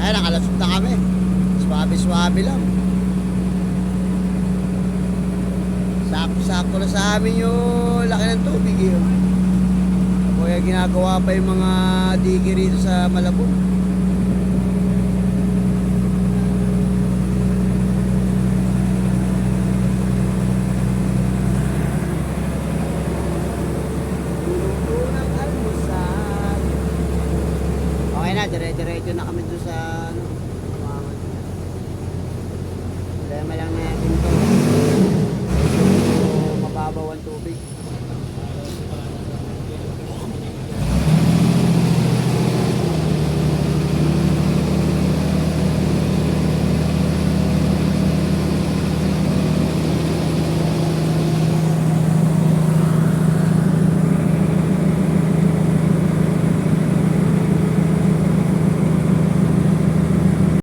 Ay, nakalasot na kami. Swabe-swabe lang. Sakto-sakto na sa amin yung laki ng tubig eh. Kaya ginagawa pa yung mga digi rito sa Malabon. Okay na, dire-diretso na kami doon sa ano, problema lang natin to, mababaw ang tubig.